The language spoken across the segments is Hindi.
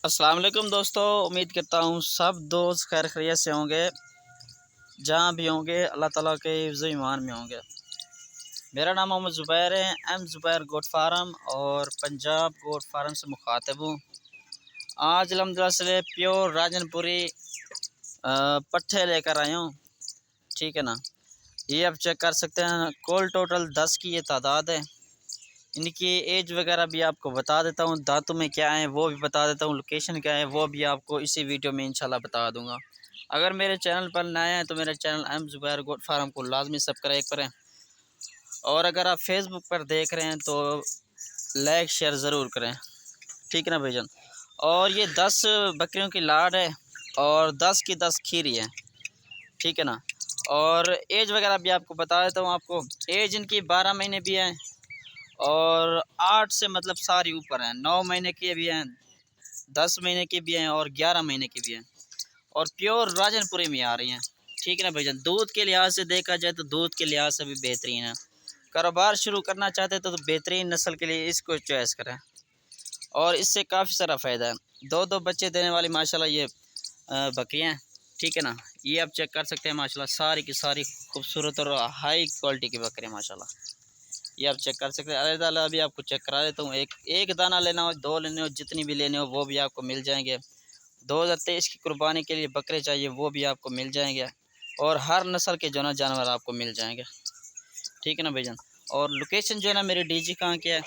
अस्सलाम वालेकुम दोस्तों, उम्मीद करता हूँ सब दोस्त खैर खैरियत से होंगे। जहाँ भी होंगे अल्लाह ताला के हिफ्ज़ ईमान में होंगे। मेरा नाम मोहम्मद ज़ुबैर है, एम ज़ुबैर गोट फार्म और पंजाब गोट फार्म से मुखातिब हूँ। आज अल्हम्दुलिल्लाह से प्योर राजनपुरी पट्ठे लेकर आया हूँ। ठीक है ना, ये आप चेक कर सकते हैं। कुल टोटल 10 की ये तादाद है। इनकी एज वगैरह भी आपको बता देता हूँ, दांतों में क्या है वो भी बता देता हूँ, लोकेशन क्या है वो भी आपको इसी वीडियो में इंशाल्लाह बता दूँगा। अगर मेरे चैनल पर नए हैं तो मेरे channel M Zubair goat farm को लाजमी सब्सक्राइब करें, और अगर आप फेसबुक पर देख रहे हैं तो लाइक शेयर ज़रूर करें। ठीक है ना भाईजान। और ये 10 बकरियों की लाड है और 10 की 10 खीरी है। ठीक है ना। और एज वगैरह भी आपको बता देता हूँ। आपको एज इनकी 12 महीने भी है और 8 से मतलब सारी ऊपर हैं। 9 महीने की भी हैं, 10 महीने की भी हैं और 11 महीने की भी हैं, और प्योर राजनपुरी में आ रही हैं। ठीक है ना भाईजान। दूध के लिहाज से देखा जाए तो दूध के लिहाज से भी बेहतरीन है। कारोबार शुरू करना चाहते तो बेहतरीन नस्ल के लिए इसको चॉइस करें, और इससे काफ़ी सारा फ़ायदा है। दो दो बच्चे देने वाली माशाल्लाह ये बकरियाँ हैं। ठीक है ना। ये आप चेक कर सकते हैं माशाल्लाह, सारी की सारी खूबसूरत और हाई क्वालिटी की बकरियाँ माशाल्लाह। ये आप चेक कर सकते हैं। अलग-अलग अभी आपको चेक करा देता हूँ। एक दाना लेना हो, 2 लेने हो, जितनी भी लेने हो वो भी आपको मिल जाएंगे। 2023 की कुर्बानी के लिए बकरे चाहिए वो भी आपको मिल जाएंगे, और हर नस्ल के जो ना जानवर आपको मिल जाएंगे। ठीक है ना भाईजान। और लोकेशन जो है ना मेरी डीजी कहाँ की है,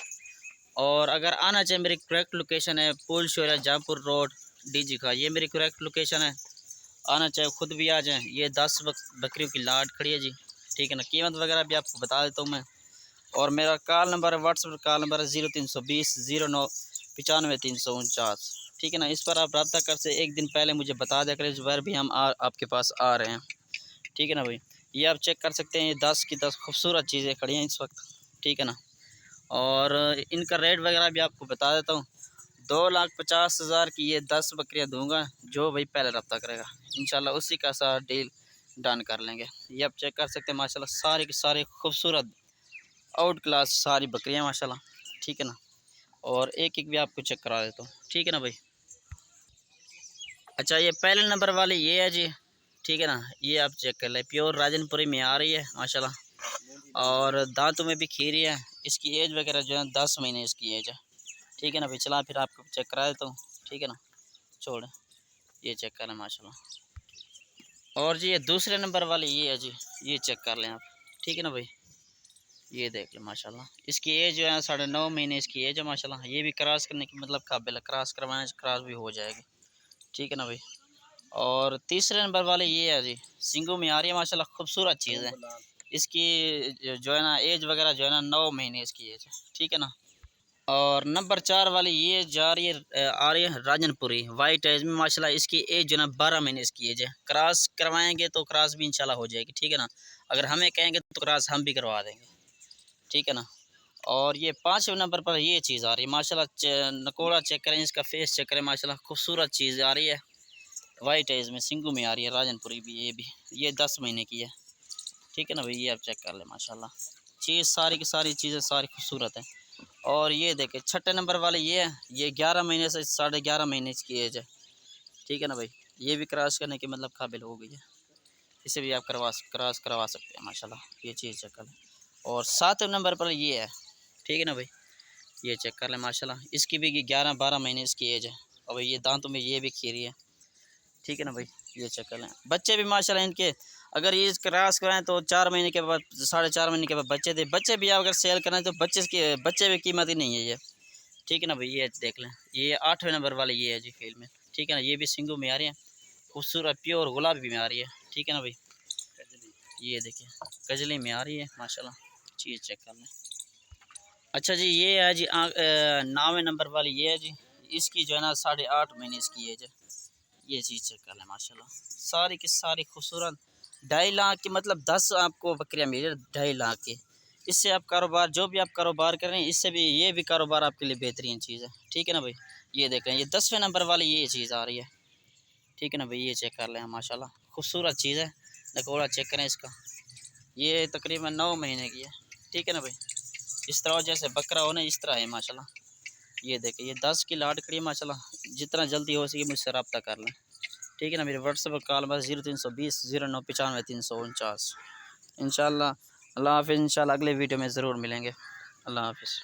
और अगर आना चाहिए मेरी करेक्ट लोकेशन है पुल शोरा जहाँपुर रोड डीजी का, ये मेरी करेक्ट लोकेशन है। आना चाहे खुद भी आ जाएँ। ये 10 बकरियों की लाट खड़ी है जी। ठीक है ना। कीमत वगैरह भी आपको बता देता हूँ मैं। और मेरा कॉल नंबर है, व्हाट्सएप कॉल नंबर है 0320 09 95 349। ठीक है ना। इस पर आप रब्ता कर से एक दिन पहले मुझे बता दिया करें, ज़ुबैर भी हम आपके पास आ रहे हैं। ठीक है ना भाई। ये आप चेक कर सकते हैं, ये 10 की 10 खूबसूरत चीज़ें खड़ी हैं इस वक्त। ठीक है ना। और इनका रेट वगैरह भी आपको बता देता हूँ। 2,50,000 की ये 10 बकरियाँ दूंगा, जो भाई पहले रब्ता करेगा इंशाल्लाह उसी का साथ डील डन कर लेंगे। ये आप चेक कर सकते हैं माशाल्लाह, सारी की सारी खूबसूरत आउट क्लास सारी बकरियां माशाल्लाह। ठीक है ना। और एक एक भी आपको चेक करा देता हूँ। ठीक है ना भाई। अच्छा, ये पहले नंबर वाली ये है जी। ठीक है ना। ये आप चेक कर लें, प्योर राजनपुरी में आ रही है माशाल्लाह, और दांतों में भी खीरी है। इसकी एज वगैरह जो है 10 महीने इसकी एज है। ठीक है ना भाई। चला फिर आपको चेक करा देता हूँ। ठीक है ना। छोड़, ये चेक कर लें माशाल्लाह। और जी ये दूसरे नंबर वाली ये है जी, ये चेक कर लें आप। ठीक है ना भाई। ये देख लें माशाल्लाह, इसकी एज जो है 9.5 महीने इसकी एज है माशाल्लाह। ये भी क्रॉस करने की मतलब काबिल है, क्रॉस करवाने से क्रॉस भी हो जाएगी। ठीक है ना भाई। और तीसरे नंबर वाले ये है जी, सिंगों में आ रही है माशाल्लाह, खूबसूरत चीज़ है। इसकी जो है ना एज वगैरह जो है ना 9 महीने इसकी एज है। ठीक है ना। और नंबर 4 वाली ये जा रही है आ रही है राजनपुरी वाइट एज में माशाल्लाह। इसकी एज जो है ना 12 महीने इसकी एज है। क्रॉस करवाएंगे तो क्रॉस भी इंशाल्लाह हो जाएगी। ठीक है ना। अगर हमें कहेंगे तो क्रॉस हम भी करवा देंगे। ठीक है ना। और ये 5वें नंबर पर ये चीज़ आ रही है माशाल्लाह, नकोड़ा चेक करें, इसका फेस चेक करें माशाल्लाह, खूबसूरत चीज़ आ रही है। वाइट एज में सिंगू में आ रही है राजनपुरी भी, ये भी ये 10 महीने की है। ठीक है ना भाई। ये आप चेक कर लें माशाल्लाह, चीज़ सारी की सारी चीज़ें सारी खूबसूरत है। और ये देखें छठे नंबर वाले ये है, ये 11 महीने से 11.5 महीने इसकी एज है। ठीक है ना भाई। ये भी क्रॉस करने के मतलब काबिल हो गई है। इसे भी आप क्रॉस करवा सकते हैं माशाल्लाह। ये चीज़ चेक कर लें। और 7वें नंबर पर ये है। ठीक है ना भाई। ये चेक कर लें माशाल्लाह, इसकी भी 11-12 महीने इसकी एज है। और भाई ये दांतों में ये भी खीरी है। ठीक है ना भाई। ये चेक कर लें। बच्चे भी माशाल्लाह इनके, अगर ये क्रॉस कराएं तो 4 महीने के बाद 4.5 महीने के बाद बच्चे दे, बच्चे भी अगर सेल कराएं तो बच्चे भी कीमत ही नहीं है ये। ठीक है ना भाई। ये देख लें, ये 8वें नंबर वाली ये है जी फील्ड में। ठीक है ना। ये भी सिंगू में आ रही है, खूबसूरत प्योर गुलाबी में आ रही है। ठीक है ना भाई। ये देखिए कजली में आ रही है माशाल्लाह, चीज़ चेक कर लें। अच्छा जी, ये है जी 9वें नंबर वाली ये है जी, इसकी जो है ना 8.5 महीने इसकी एज है। ये चीज़ चेक कर लें माशाल्लाह, सारी की सारी खूबसूरत। 2.5 लाख की मतलब 10 आपको बकरियाँ मिल रही, 2.5 लाख की। इससे आप कारोबार, जो भी आप कारोबार कर रहे हैं, इससे भी ये भी कारोबार आपके लिए बेहतरीन चीज़ है। ठीक है ना भाई। ये देखें, ये 10वें नंबर वाली ये चीज़ आ रही है। ठीक है ना भाई। ये चेक कर लें माशाल्लाह, खूबसूरत चीज़ है। नकोड़ा चेक करें इसका, ये तकरीबन 9 महीने की है। ठीक है ना भाई। इस तरह जैसे बकरा हो ना, इस तरह है माशाल्लाह। ये देखिए, ये 10 की लाट खड़ी है माशाल्लाह, जितना जल्दी हो सके मुझसे रब्ता कर लें, ठीक है ना। मेरे व्हाट्सएप पर कॉल बस 0320 09 95 349। इंशाल्लाह। अल्लाह हाफ़िज़। इंशाल्लाह अगले वीडियो में ज़रूर मिलेंगे। अल्लाह हाफ़िज़।